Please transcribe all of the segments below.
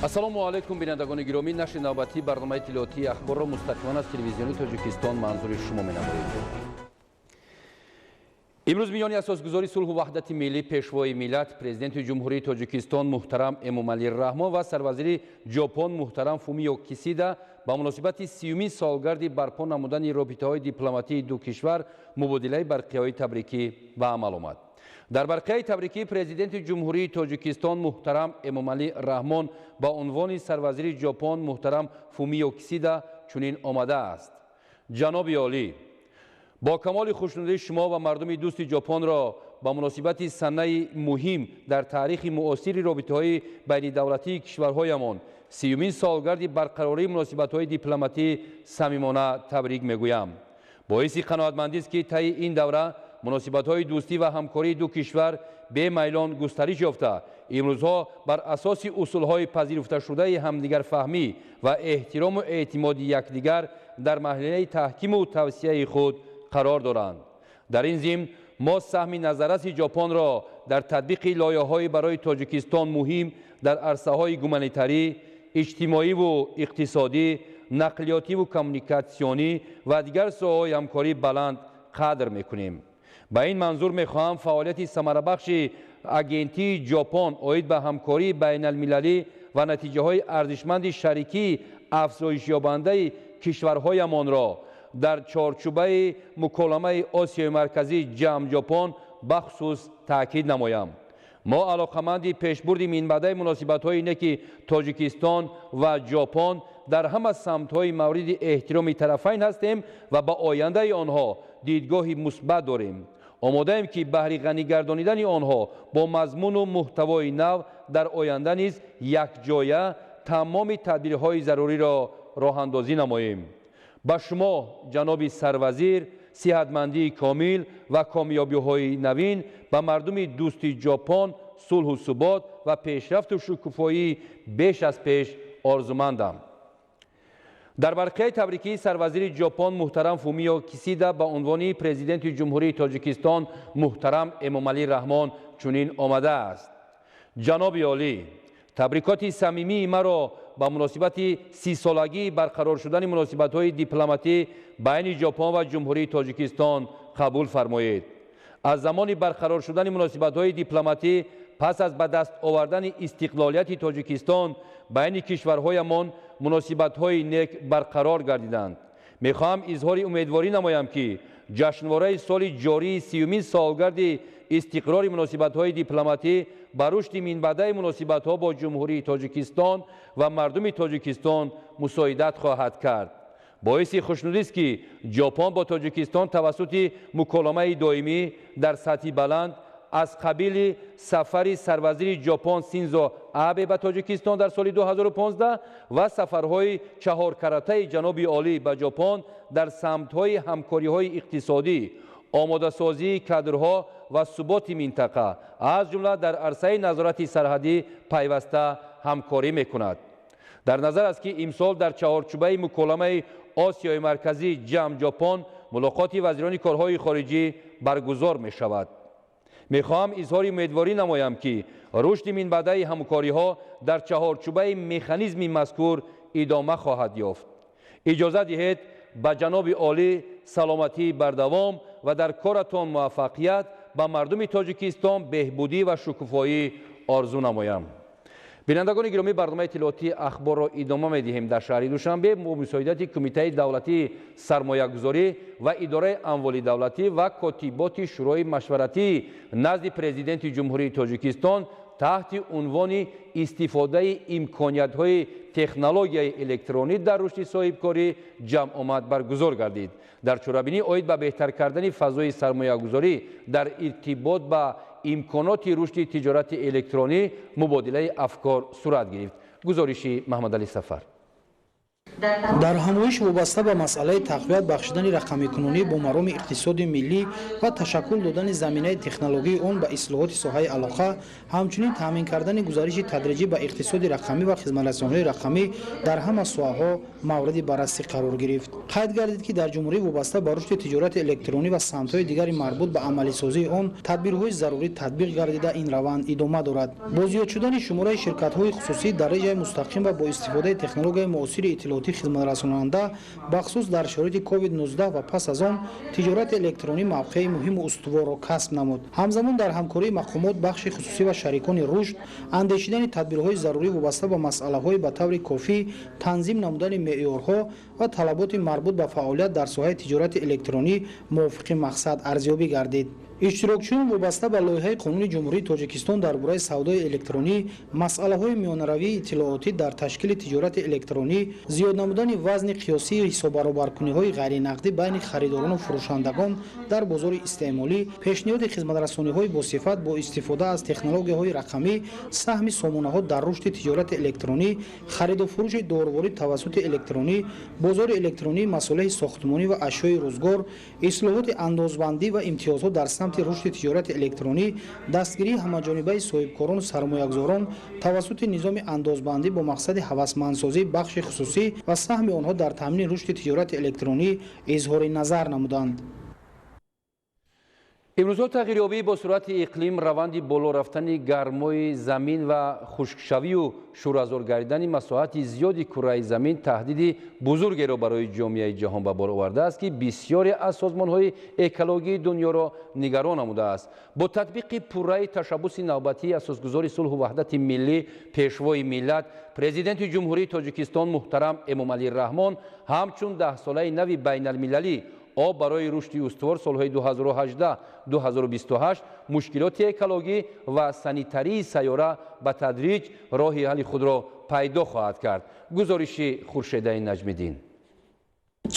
ассалому алайкум бинандагони гиромӣ, нашри навбатии барномаи иттилоотии ахборро мустақиман аз телевизиони Тоҷикистон манзури шумо менамоем. имрӯз миёни асосгузори сулҳу ваҳдати миллӣ, пешвои миллат, президенти ҷумҳурии Тоҷикистон муҳтарам Эмомалӣ Раҳмон ва сарвазири Ҷопон муҳтарам Фумио Кисида ба муносибати 30-юми солгарди барпо намудани робитаҳои дипломатии ду кишвар мубодилаи барқияҳои табрикӣ ба амал омад. дар барқияи табрикӣ президенти ҷумҳурии Тоҷикистон муҳтарам Эмомалӣ Раҳмон ба унвони сарвазири Ҷопон муҳтарам Фумио Кисида чунин омадааст: ҷаноби олӣ, бо камоли хушнудии шумо ва мардуми дӯсти Ҷопонро ба муносибати санаи муҳим дар таърихи муосири робитаҳои байнидавлатии кишварҳоямон 30-юмин солгарди барқарории муносибатҳои дипломатии самимона табрик мегӯям. боиси қаноатмандист ки таи ин давра муносибатҳои дӯстӣ ва ҳамкории ду кишвар бемайлон густариш ёфта, имрӯзҳо бар асоси усулҳои пазируфташудаи ҳамдигарфаҳмӣ ва эҳтирому эътимоди якдигар дар маҳаллаи таҳкиму тавсияи худ қарор доранд. дар ин зимн мо саҳми назарраси Ҷопонро дар татбиқи лоиҳаҳои барои Тоҷикистон муҳим дар арсаҳои гуманитарӣ, иҷтимоиву иқтисодӣ, нақлиётиву коммуникатсионӣ ва дигар соҳаҳои ҳамкории баланд қадр мекунем. ба ин манзур мехоҳам фаъолияти самарабахши агентии Ҷопон оид ба ҳамкории байналмилалӣ ва натиҷаҳои арзишманди шарикии афзоишёбандаи кишварҳоямонро дар чорчӯбаи муколамаи Осиёи Марказӣ ҷамъ Ҷопон бахусус таъкид намоям. мо алоқаманди пешбурди минбаъдаи муносибатҳои неки Тоҷикистон ва Ҷопон дар ҳама самтҳои мавриди эҳтироми тарафайн ҳастем ва ба ояндаи онҳо дидгоҳи мусбат дорем. омодаем ки баҳри ғанигардонидани онҳо бо мазмуну муҳтавои нав дар оянда низ якҷоя тамоми тадбирҳои заруриро роҳандозӣ намоем. ба шумо, ҷаноби сарвазир, сиҳатмандии комил ва комёбиҳои навин, ба мардуми дӯсти Ҷопон сулҳу субот ва пешрафту шукуфоӣ беш аз пеш орзумандам. дар барқияи табрикии сарвазири Ҷопон муҳтарам Фумио Кисида ба унвони президенти ҷумҳурии Тоҷикистон муҳтарам Эмомалӣ Раҳмон чунин омадааст: ҷаноби олӣ, табрикоти самимии маро ба муносибати 30-солагии барқарор шудани муносибатҳои дипломатӣ байни Ҷопон ва ҷумҳурии Тоҷикистон қабул фармоед. аз замони барқарор шудани муносибатҳои дипломатӣ пас аз ба даст овардани истиқлолияти Тоҷикистон байни кишварҳоямон муносибатҳои нек барқарор гардиданд. мехоҳам изҳори умедворӣ намоям ки ҷашнвораи соли ҷории 30-юмин солгарди истиқрори муносибатҳои дипломатӣ ба рушди минбаъдаи муносибатҳо бо ҷумҳурии Тоҷикистон ва мардуми Тоҷикистон мусоидат хоҳад кард. боиси хушнудист ки Ҷопон бо Тоҷикистон тавассути муколамаи доимӣ дар сатҳи баланд аз қабили сафари сарвазири Ҷопон Синзо Абе ба Тоҷикистон дар соли 2015 ва сафарҳои чаҳоркаратаи ҷаноби олӣ ба Ҷопон дар самтҳои ҳамкориҳои иқтисодӣ, омодасозии кадрҳо ва суботи минтақа, аз ҷумла дар арсаи назорати сарҳадӣ пайваста ҳамкорӣ мекунад. дар назар аст ки имсол дар чаҳорчӯбаи муколамаи Осиёи Марказӣ ҷамъ Ҷопон мулоқоти вазирони корҳои хориҷӣ баргузор мешавад. мехоҳам изҳори умедворӣ намоям ки рушди минбаъдаи ҳамкориҳо дар чаҳорчӯбаи механизми мазкур идома хоҳад ёфт. иҷозат диҳед ба ҷаноби олӣ саломатии бардавом ва дар коратон муваффақият ба мардуми Тоҷикистон беҳбудӣ ва шукуфоӣ орзу намоям. бинандагони гиромӣ, барномаи иттилоотии ахборро идома медиҳем. дар шаҳри Душанбе бо мусоидати Кумитаи давлатии сармоягузорӣ ва идораи амволи давлатӣ ва котиботи шӯрои машваратии назди президенти ҷумҳурии Тоҷикистон таҳти унвони истифодаи имкониятҳои технологияи электронӣ дар рушди соҳибкорӣ ҷамъомад баргузор гардид. дар чорабинӣ оид ба беҳтар кардани фазои сармоягузорӣ дар иртибот ба имконоти рушди тиҷорати электронӣ мубодилаи афкор сурат гирифт. гузориши Маҳмадалӣ Сафар. дар ҳамоиш вобаста ба масъалаи тақвият бахшидани рақамикунонӣ бо мароми иқтисоди миллӣ ва ташаккул додани заминаи технологии он ба ислоҳоти соҳаи алоқа, ҳамчунин таъмин кардани гузариши тадриҷӣ ба иқтисоди рақамӣ ва хизматрасониҳои рақамӣ дар ҳама соҳаҳо мавриди баррасӣ қарор гирифт. Қайд гардид ки дар ҷумҳурӣ вобаста ба рушди тиҷорати электронӣ ва самтҳои дигари марбут ба амалисозии он тадбирҳои зарури татбиқ гардида ин раванд идома дорад. Бо зиёд шудани шумораи ширкатҳои хусусӣ дар реҷаи мустақим ва бо истифодаи технологияи муосири иттилоотӣ хизматрасонанда бахусус дар шароити COVID-19 ва пас аз он тиҷорати электронӣ мавқеи муҳиму устуворро касб намуд. Ҳамзамон дар ҳамкории мақомот, бахши хусусӣ ва шарикони рушд андешидани тадбирҳои зарури вобаста ба масъалаҳои ба таври кофӣ танзим намудани меъёрҳо ва талаботи марбут ба фаъолият дар соҳаи тиҷорати электронӣ мувофиқи мақсад арзёбӣ гардид. иштирокчиён вобаста ба лоиҳаи қонуни ҷумҳурии Тоҷикистон дар бораи савдои электронӣ, масъалаҳои миёнаравии иттилоотӣ дар ташкили тиҷорати электронӣ, зиёд намудани вазни қиёсии ҳисоббаробаркуниҳои ғайринақдӣ байни харидорону фурӯшандагон дар бозори истеъмолӣ, пешниҳоди хизматрасониҳои босифат бо истифода аз технологияҳои рақамӣ, саҳми сомонаҳо дар рушди тиҷорати электронӣ, хариду фурӯши дороворӣ тавассути электронӣ, бозори электронии масолиҳи сохтмонӣ ва ашёи рӯзгор, ислоҳоти андозбандӣ ва имтиёзҳо дар рушди тиҷорати электронӣ, дастгирии ҳамаҷонибаи соҳибкорону сармоягузорон тавассути низоми андозбандӣ бо мақсади ҳавасмандсозии бахши хусусӣ ва саҳми онҳо дар таъмини рушди тиҷорати электронӣ изҳори назар намуданд. имрӯзҳо тағйирёбӣ бо суръати иқлим, раванди боло рафтани гармои замин ва хушкшавию шӯразор гардидани масоҳати зиёди кураи замин таҳдиди бузургеро барои ҷомеаи ҷаҳон ба бор овардааст, ки бисёре аз созмонҳои экологии дунёро нигарон намудааст. Бо татбиқи пурраи ташаббуси навбатии асосгузори сулҳу ваҳдати миллӣ, пешвои миллат, президенти ҷумҳурии Тоҷикистон муҳтарам Эмомалӣ Раҳмон ҳамчун 10-солаи нави байналмилалӣ об барои рушди устувор солҳои 2018-2028 мушкилоти экологӣ ва санитарии сайёра ба тадриҷ роҳи ҳалли худро пайдо хоҳад кард. гузориши Хуршедаи Наҷмиддин.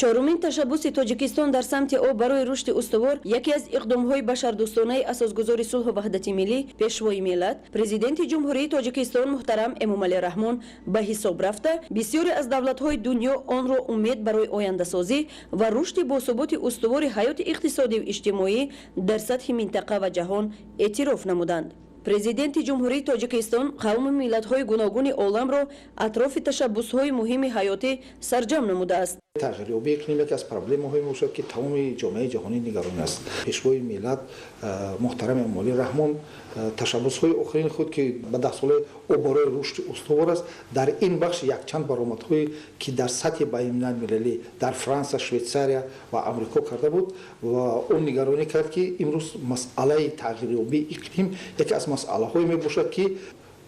чорумин ташаббуси Тоҷикистон дар самти об барои рушди устувор яке аз иқдомҳои башардӯстонаи асосгузори сулҳу ваҳдати миллӣ, пешвои миллат, президенти ҷумҳурии Тоҷикистон муҳтарам Эмомалӣ Раҳмон ба ҳисоб рафта, бисёре аз давлатҳои дунё онро умед барои ояндасозӣ ва рушди босуботи устувори ҳаёти иқтисодию иҷтимоӣ дар сатҳи минтақа ва ҷаҳон эътироф намуданд. Президенти ҷумҳурии Тоҷикистон қавму миллатҳои гуногуни оламро атрофи ташаббусҳои муҳими ҳаётӣ сарҷам намудааст. тағйирёбии иқлим яке аз проблемаҳое мебошад ки тамоми ҷомеаи ҷаҳонӣ нигарон аст. пешвои миллат муҳтарам Эмомалӣ Раҳмон ташаббусҳои охирини худ ки ба 10 сола об барои рушди устувор аст, дар ин бахш якчанд баромадҳое ки дар сатҳи байналмилалӣ дар Франция, Швейтсария ва Амрико карда буд ва он нигаронӣ кард ки имрӯз масъалаи тағйирёбии иқлим яке аз масъалаҳое мебошад ки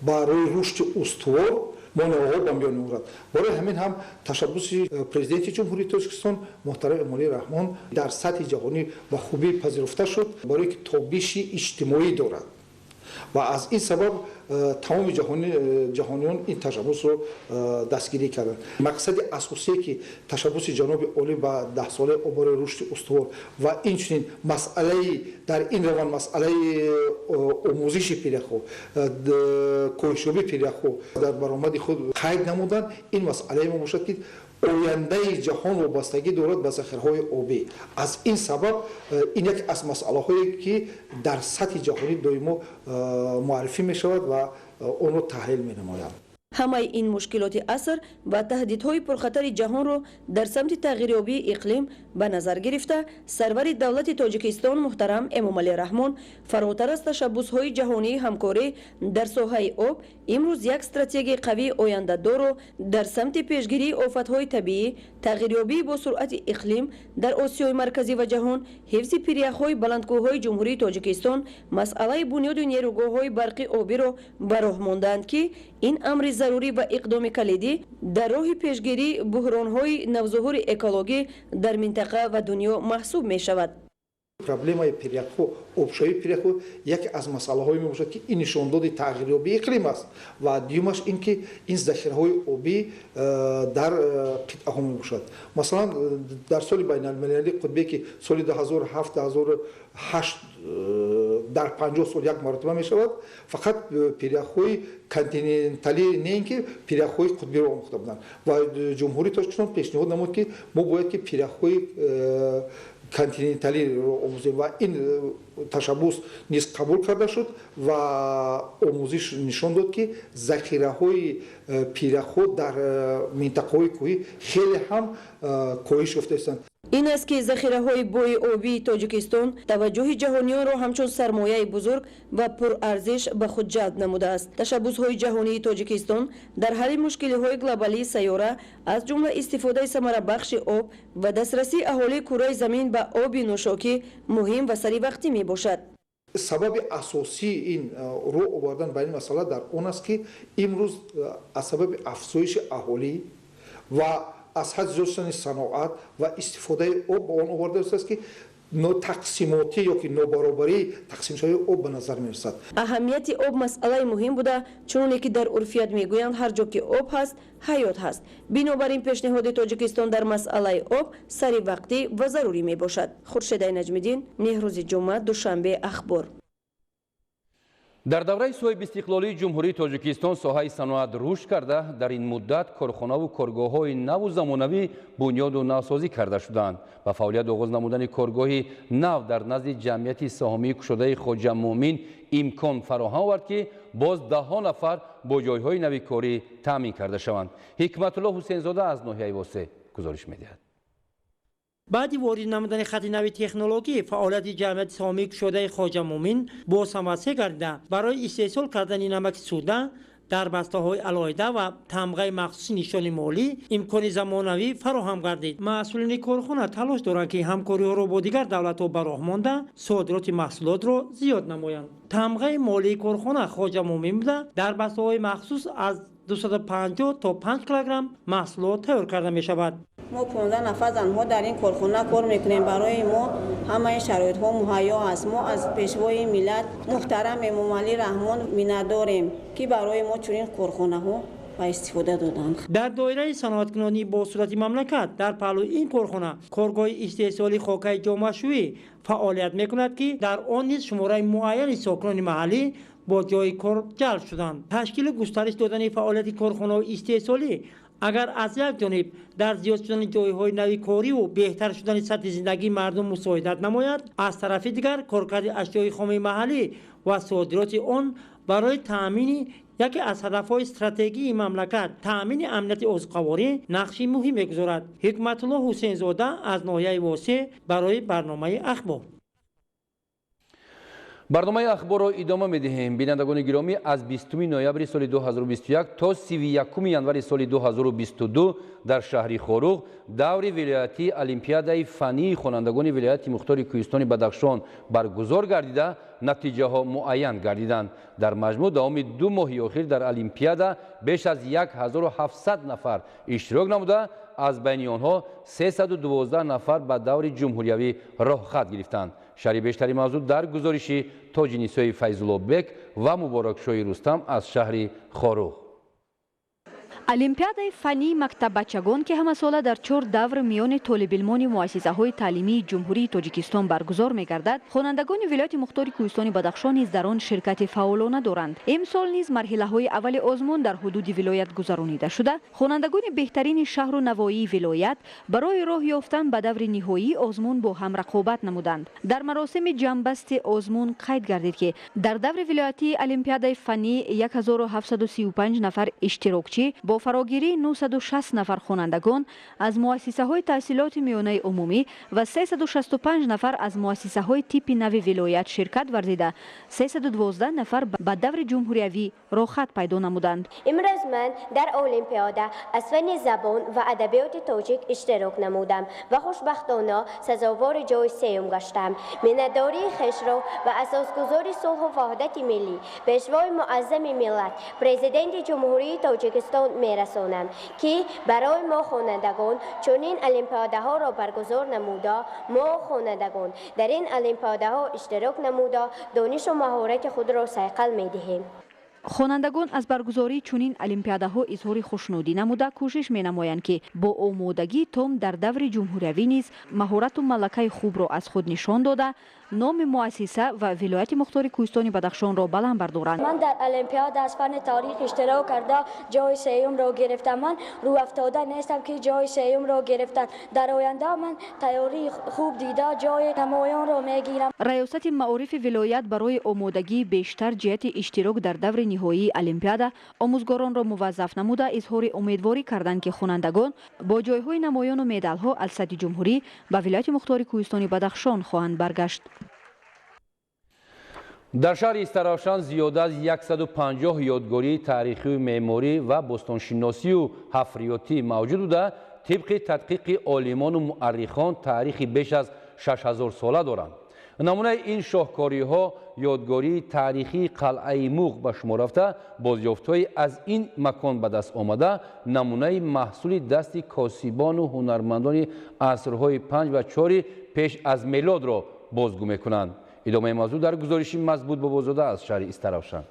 барои рушди устувор монеаҳо ба миён меорад. барои ҳамин ҳам ташаббуси президенти ҷумҳурии Тоҷикистон муҳтарам Эмомалӣ Раҳмон дар сатҳи ҷаҳонӣ ба хубӣ пазируфта шуд, барое ки тобиши иҷтимоӣ дорад ва аз ин сабаб тамоми ҷаҳониён ин ташаббусро дастгирӣ карданд. мақсади асосие ки ташаббуси ҷаноби олӣ ба 10 сола об барои рушди устувор ва инчунин масъалаи дар ин раванд масъалаи омӯзиши пиряхҳо, коҳишёбии пиряхҳо дар баромади худ қайд намуданд. ин масъалае мебошад ки ояндаи ҷаҳон вобастагӣ дорад ба захираҳои обӣ. аз ин сабаб ин яке аз масъалаҳое ки дар сатҳи ҷаҳонӣ доимо муаррифӣ мешавад ва онро таҳлил менамояд. ҳамаи ин мушкилоти аср ва таҳдидҳои пурхатари ҷаҳонро дар самти тағйирёбии иқлим ба назар гирифта, сарвари давлати Тоҷикистон муҳтарам Эмомалӣ Раҳмон фаротар аз ташаббусҳои ҷаҳонии ҳамкорӣ дар соҳаи об имрӯз як стратегияи қавии ояндадорро дар самти пешгирии офатҳои табиӣ, тағйирёбии бо суръати иқлим дар Осиёи марказӣ ва ҷаҳон, ҳифзи пиряхҳои баландкӯҳҳои ҷумҳурии Тоҷикистон, масъалаи бунёди нерӯгоҳҳои барқи обиро ба роҳ мондаанд ки ин амри зарурӣ ва иқдоми калидӣ дар роҳи пешгирии буҳронҳои навзуҳури экологӣ дар минтақа ва дунё маҳсуб мешавад. проблемаи пиряхҳо, обшавии пиряхҳо яке аз масъалаҳое мебошад ки ин нишондоди тағйирёбии иқлим аст ва дуюмаш ин ки ин захираҳои обӣ дар қитъаҳо мебошад. масалан дар соли байналмилалии қутбие ки соли 2007-2008 дар 50 сол як маротиба мешавад. Фақат пиряхҳои континенталӣ не ин ки пиряхҳои қутбиро омӯхта буданд ва ҷумҳурии Тоҷикистон пешниҳод намуд ки мо бояд ки пиряхҳои континенталиро омӯзем ва ин ташаббус низ қабул карда шуд ва омӯзиш нишон дод ки захираҳои пиряхҳо дар минтақаҳои кӯҳӣ хеле ҳам коҳиш ёфта истанд. ин аст ки захираҳои бои обии Тоҷикистон таваҷҷӯҳи ҷаҳониёнро ҳамчун сармояи бузург ва пурарзиш ба худ ҷалб намудааст. Ташаббусҳои ҷаҳонии Тоҷикистон дар ҳалли мушкилиҳои глобалии сайёра аз ҷумла истифодаи самарабахши об ва дастрасии аҳолии кураи замин ба оби нӯшокӣ муҳим ва саривақтӣ мебошад. сабаби асосии ин роҳ овардан ба ин масъала дар он аст ки имрӯз аз сабаби афзоиши аҳолӣ ва аз ҳад зиёд шудани саноат ва истифодаи об ба он оварда истааст ки тақсимотӣ ёки нобаробарии тақсимшавии об ба назар мерасад. аҳамияти об масъалаи муҳим буда, чуноне ки дар урфият мегӯянд ҳар ҷо ки об ҳаст ҳаёт ҳаст. бинобар ин пешниҳоди Тоҷикистон дар масъалаи об саривақтӣ ва зарурӣ мебошад. Хуршедаи Наҷмиддин, Меҳрӯзи ҷумъа, Душанбе, Ахбор. дар давраи соҳиб истиқлолии ҷумҳурии Тоҷикистон соҳаи саноат рушд карда, дар ин муддат корхонаву коргоҳҳои наву замонавӣ бунёду навсозӣ карда шуданд. ба фаъолият оғоз намудани коргоҳи нав дар назди ҷамъияти саҳомии кушодаи Хоҷа Муъмин имкон фароҳам овард ки боз даҳҳо нафар бо ҷойҳои нави корӣ таъмин карда шаванд. Ҳикматулло Ҳусейнзода аз ноҳияи Восе гузориш медиҳад. баъди ворид намудани хати нави технологӣ фаъолияти ҷамъияти саҳомии кушодаи Хоҷа Муъмин босамасе гардида барои истеҳсол кардани намаки сӯда дар бастаҳои алоҳида ва тамғаи махсуси нишони молӣ имкони замонавӣ фароҳам гардид. масъулини корхона талош доранд ки ҳамкориҳоро бо дигар давлатҳо ба роҳ монда содироти маҳсулотро зиёд намоянд. тамғаи молии корхона Хоҷа Муъмин буда дар бастаҳои махсус аз 250 то 5 килограмм маҳсулот тайёр карда мешавад. мо 15 нафар занҳо дар ин корхона кор мекунем. барои мо ҳамаи шароитҳо муҳайё аст. мо аз пешвои миллат муҳтарам Эмомалӣ Раҳмон миннатдорем ки барои мо чунин корхонаҳо ба истифода доданд. дар доираи саноаткунонии босурати мамлакат дар паҳлӯи ин корхона коргоҳи истеҳсоли хокаи ҷомашӯӣ фаъолият мекунад ки дар он низ шумораи муайяни сокинони маҳаллӣ бо ҷои кор ҷалб шуданд. ташкилу густариш додани фаъолияти корхонаҳои истеҳсолӣ агар аз як ҷониб дар зиёд шудани ҷойҳои нави кориву беҳтар шудани сатҳи зиндагии мардум мусоидат намояд, аз тарафи дигар коркарди ашёи хомии маҳаллӣ ва содироти он барои таъмини яке аз ҳадафҳои стратегии мамлакат таъмини амнияти озуқаворӣ нақши муҳим мегузорад. ҳикматулло Ҳусейнзода аз ноҳияи Восе барои барномаи ахбор. барномаи ахборро идома медиҳем. бинандагони гиромӣ, аз 20 ноябри соли 2021 то 31 январи соли 2022 дар шаҳри Хоруғ даври вилоятии олимпиадаи фании хонандагони вилояти Мухтори Кӯҳистони Бадахшон баргузор гардида натиҷаҳо муайян гардиданд. дар маҷмӯъ давоми 2 моҳи охир дар олимпиада беш аз 1700 нафар иштирок намуда, аз байни онҳо 312 нафар ба даври ҷумҳуриявӣ роҳхат гирифтанд. шаҳри бештари мавзӯъ дар гузориши тоҷинисои Файзуллобек ва Муборакшоҳи Рустам аз шаҳри Хоруғ. олимпиадаи фании мактаббачагон ки ҳамасола дар 4 давр миёни толибилмони муассисаҳои таълимии ҷумҳурии Тоҷикистон баргузор мегардад, хонандагони вилояти Мухтори Кӯҳистони Бадахшон низ дар он ширкати фаъолона доранд. имсол низ марҳилаҳои аввали озмун дар ҳудуди вилоят гузаронида шуда, хонандагони беҳтарини шаҳру навоии вилоят барои роҳ ёфтан ба даври ниҳоии озмун бо ҳам рақобат намуданд. дар маросими ҷамъбасти озмун қайд гардид ки дар даври вилоятии олимпиадаи фанӣ 1735 нафар иштирокчӣ бо фарогирии 960 нафар хонандагон аз муассисаҳои таҳсилоти миёнаи умумӣ ва 365 нафар аз муассисаҳои типи нави вилоят ширкат варзида, 312 нафар ба даври ҷумҳуриявӣ роҳхат пайдо намуданд. имрӯз ман дар олимпиада аз фани забон ва адабиёти тоҷик иштирок намудам ва хушбахтона сазовори ҷои сеюм гаштам. миннатдории хешро ва асосгузори сулҳу ваҳдати миллӣ, пешвои муаззами миллат, президенти ҷумҳурии Тоҷикистон мерасонам ки барои мо хонандагон чунин олимпиадаҳоро баргузор намуда, мо хонандагон дар ин олимпиадаҳо иштирок намуда донишу маҳорати худро сайқал медиҳем. хонандагон аз баргузории чунин олимпиадаҳо изҳори хушнудӣ намуда кӯшиш менамоянд ки бо омодагии том дар даври ҷумҳуриявӣ низ маҳорату малакаи хубро аз худ нишон дода номи муассиса ва вилояти мухтори кӯҳистони Бадахшонро баланд бардоранд. من در المپیاد از فن تاریخ اشتراک کرده جای سوم را گرفتم. من رو افتاده نیستم که جای سوم را گرفتن. در آینده من تیاری خوب دیده جای نمایان را میگیرم. ریاست معارف ولایت برای آمادگی بیشتر جهت اشتراک در دور نهایی المپیاد آموزگاران را موظف نموده اظهار امیدواری کردند که خوانندگان با جایهای نمایان و مدال‌ها از صدر جمهوری به ولایت مختار کوهستان بدخشان خواهند برگشت. در شهر استرافشان زیاده از 150 یادگاری تاریخی و معماری و بستانشناسی و حفریاتی موجود بوده. طبق تدقیق عالمان و مؤرخان تاریخی بیش از 6000 ساله دارند. نمونه این شاهکاری ها یادگاری تاریخی قلعه موغ به شمار رفته. بازیافت‌های از این مکان به دست آمده نمونه محصول دست کاسبان و هنرمندان عصرهای 5 و 4 پیش از میلاد را بازگو می‌کنند. ادامه موضوع در گزارشی مضبوط با بازداده از شهر استرافشان.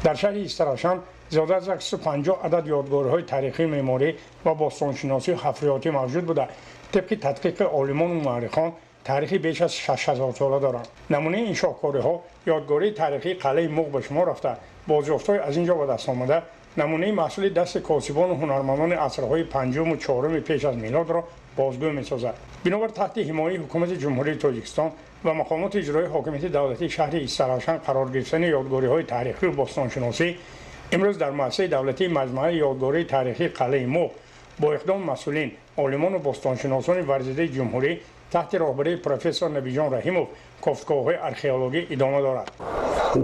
در شهر استرافشان زیاده از 150 عدد یادگاری‌های تاریخی معماری و باستانشناسی و حفریاتی موجود بوده. طبق تدقیق عالمان و مورخان تاریخی بیش از 6000 ساله دارند. نمونه این شاهکاری‌ها یادگاری تاریخی قلعه موغ به شمار رفته. بازیافت‌های از اینجا به دست آمده نمونه محصول دست کاسبان و هنرمندان عصرهای 5 و 4 پیش از میلاد را بازگو می‌سازد. بنابر تحت حمایت حکومت جمهوری تاجیکستان و مقامات اجرایی حاکمیت دولتی شهر استرافشان قرار گرفتن یادگاری‌های تاریخی و باستانشناسی امروز در مؤسسه دولتی مجمع یادگاری تاریخی قلعه موغ با اقدام مسئولین عالمان و باستانشناسان ورزیده جمهوری تحت راهبری پروفسور نبیجان رحیموف گفتگوهای ارخئولوژی ادامه دارد.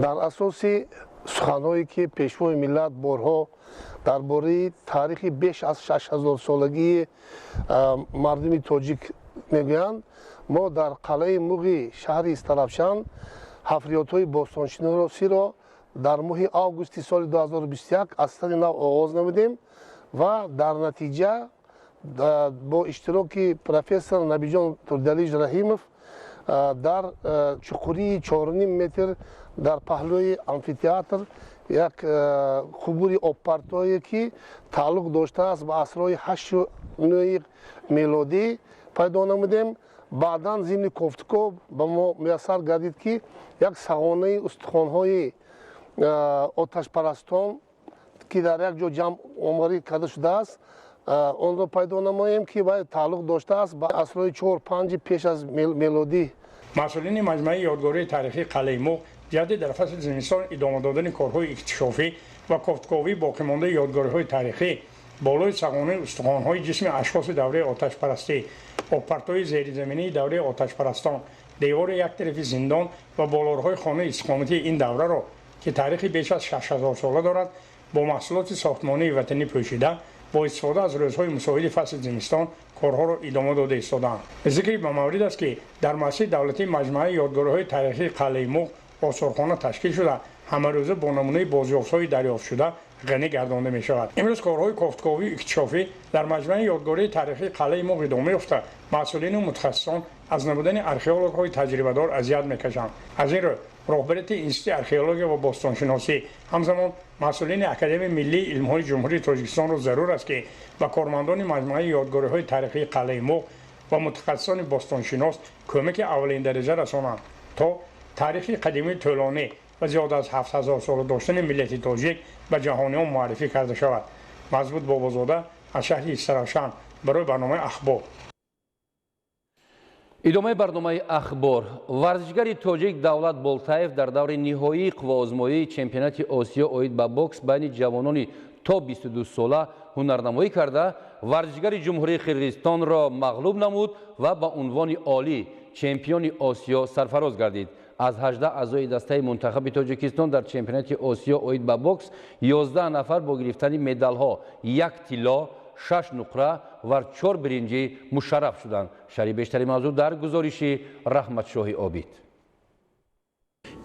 در اساس سخنهایی که پیشوای ملت بارها درباره تاریخ بیش از 6000 سالگی مردم تاجیک میگویند، ما در قلعه موغ شهر استرافشان حفریات‌های باستانشناسی را در ماه آگوست سال 2021 از سر نو آغاز نمودیم و در نتیجه با اشتراک پروفسور نبیجان تردلیج رحیموف در چقوری 4.5 متر در پهلوی آمفی‌تئاتر یک خبوری آبپرتایی که تعلق داشته است به عصرهای 8 و 9 میلادی پیدا نمودیم. بعداً ضمن گفتگو به ما میسر گردید که یک سغانه استخوان‌های آتش پرستان که در یک جا جمع آماری کرده شده است آن را پیدا نماییم که باید تعلق داشته است به عصرهای 4-5 پیش از میلادی. مسئولین مجمع یادگاری تاریخی قلعه موغ جهت در فصل زمستان ادامه دادن کارهای اکتشافی و گفتگویی باقی مانده یادگاری‌های تاریخی بالای سغانه استخوان‌های جسم اشخاص دوره آتش پرستی، آبپرت‌های زیرزمینی دوره آتش پرستان، دیوار یک طرف زندان و بالارهای خانه استقامتی این دوره را که تاریخی بیش از 6000 ساله دارد با محصولات ساختمانی وطنی پوشیده با استفاده از روزهای مساعد فصل زمستان کارها را ادامه داده ایستادند. ذکر به مورد است که در مؤسسه دولتی مجمع یادگاری‌های تاریخی قلعه موغ آثارخانه تشکیل شده همه روزه با نمونه بازیافت‌های دریافت شده غنی گردانده می شود. امروز کارهای گفتگویی اکتشافی در مجمع یادگاری تاریخی قلعه موغ ادامه یافته. مسئولین و متخصصان از نبودن ارخئولوژهای تجربه‌دار اذیت می‌کشند. از این رو راهبریت انستیتوت ارخئولوژی و باستانشناسی همزمان مسئولین اکادمی ملی علم‌های جمهوری تاجیکستان را ضرور است که با کارمندان مجمع یادگاری‌های تاریخی قلعه موغ و متخصصان باستانشناس کمک اولین درجه رسانند تا تاریخ قدیمی طولانی و زیاد از 7000 سال داشتن ملت تاجیک به جهانیان معرفی کرده شود. مضبوط بابازاده از شهر استرافشان برای برنامه اخبار. ادامه برنامه اخبار. ورزشگر تاجیک دولت بولتاев در دور نهایی قوازمایی چمپیونات آسیا اوید به بوکس بین جوانان تا 22 ساله هنرنمایی کرده ورزشگر جمهوری قرقیزستان را مغلوب نمود و به عنوان عالی چمپیون آسیا سرفراز گردید. از 18 اعضای دسته منتخب تاجیکستان در چمپیونات آسیا اوید به بوکس 11 نفر با گرفتن مدال ها 1 طلا 6 نقره و 4 برنجی مشرف شدند. شرح بیشتری موضوع در گزارش رحمت شاهی عابد.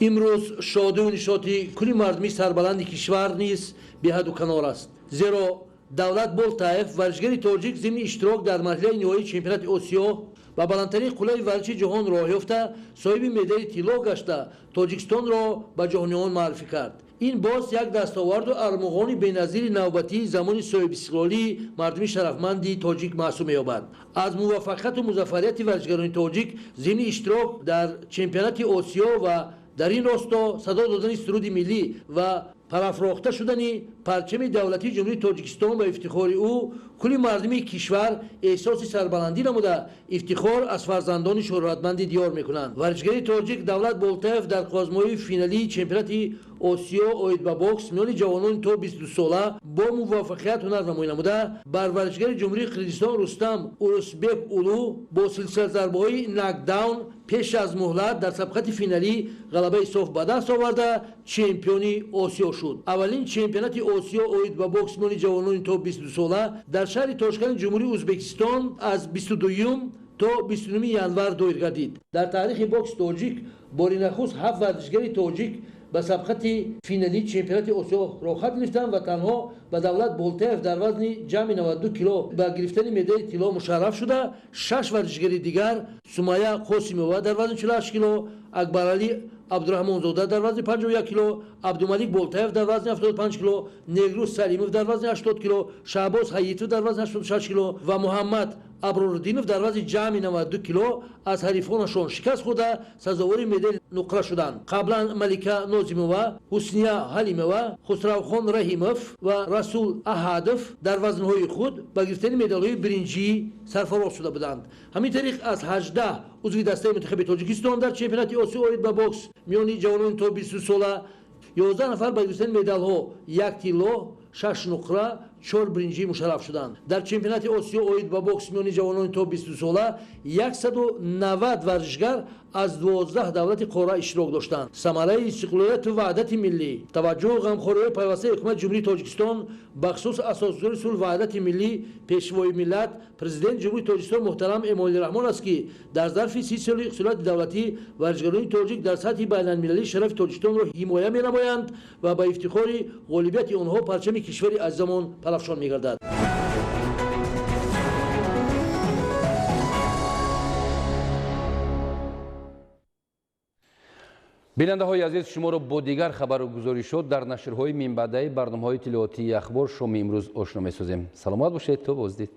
امروز شادی و نشاطی کلی مردمی سربلند کشور نیز به حد و کنار است. زیرا دولت بولتاев ورزشگر تاجیک ضمن اشتراک در مرحله نهایی چمپیونات آسیا ва баландтарин қуллаи варзиши ҷаҳон роҳ ёфта соҳиби медали тилло гашта тоҷикистонро ба ҷаҳониён маърифӣ кард. ин боз як дастоварду армуғони беназири навбатии замони соҳибистиқлолии мардуми шарафманди тоҷик маҳсуб меёбад. аз муваффақияту музаффарияти варзишгарони тоҷик зимни иштирок дар чемпионати осиё ва дар ин росто садо додани суруди миллӣ ва парафрохта шудани парчами давлатии ҷумҳурии тоҷикистон ба ифтихори ӯ кулли мардуми кишвар эҳсоси сарбаландӣ намуда ифтихор аз фарзандони шӯҳратманди диёр мекунанд. варзишгари тоҷик Давлат Болтаев дар қозмои финалии чемпионати осиё оид ба бокс миёни ҷавонони то 22 сола бо муваффақият ҳунар намоӣ намуда бар варзишгари ҷумҳурии Қирғизистон Рустам Урусбек Улу бо силсилазарбаҳои нокдаун пеш аз муҳлат дар сабқати финалӣ ғалабаи соф ба даст оварда чемпиони осиё шуд. аввалин чемпионати осиё оид ба бокс миёни ҷавонони то 22 сола дар шаҳри Тошканти ҷумҳурии Ӯзбекистон аз 22 то 29 январ доир гардид. дар таърихи бокс тоҷик бори нахуст 7 варзишгари тоҷик ба сабқати финалии чемпионати осиё рохат гирифтанд ва танҳо ба Давлат Болтаев дар вазни ҷамъи 92 кило ба гирифтани медали тилло мушарраф шуда 6 варзишгари дигар Сумайя Қосимова дар вазни 48 кило, Акбаралӣ Абдураҳмонзода дар вазни 51 кило, Абдумалик Болтаев дар вазни 75 кило, Негрус Салимов дар вазни 80 кило, Шаҳбоз Ҳаитов дар вазни 86 кило ва Муҳаммад Аброруддинов дар вазни ҷамъи 92 кило аз ҳарифонашон шикаст хӯрда сазовори медали нуқра шуданд. қаблан Малика Нозимова, Ҳусния Ҳалимова, Хусравхон Раҳимов ва Расул Аҳадов дар вазнҳои худ ба гирифтани медалҳои биринҷӣ сарфароз шуда буданд. ҳамин тариқ аз 18 узви дастаи мунтахаби Тоҷикистон дар чемпионати осиё оид ба бокс миёни ҷавонони то 22 сола 11 нафар ба гирифтани медалҳо 1 тилло 6 нуқра 4 биринҷӣ мушарраф шуданд. дар чемпионати осиё оид ба бокс миёни ҷавонони то 22 сола 190 варзишгар аз 12 давлати қора иштирок доштанд. самараи истиқлолияту ваҳдати миллӣ, таваҷҷӯҳу ғамхориҳои пайвастаи ҳукумати ҷумҳурии Тоҷикистон ба хусус асосгузори сулҳ ваҳдати миллӣ пешвои миллат президент ҷумҳурии Тоҷикистон муҳтарам Эмомалӣ Раҳмон аст ки дар зарфи 30 соли иқтисодиёти давлатӣ варзишгарони тоҷик дар сатҳи байналмилалӣ шарафи Тоҷикистонро ҳимоя менамоянд ва ба ифтихори ғолибияти онҳо парчами кишвари азизамон парафшон мегардад. бинандаҳои азиз, шуморо бо дигар хабару гузоришот дар нашрҳои минбаъдаи барномаҳои тиловотии ахбор шоми имрӯз ошно месозем. саломат бошед, то боздид.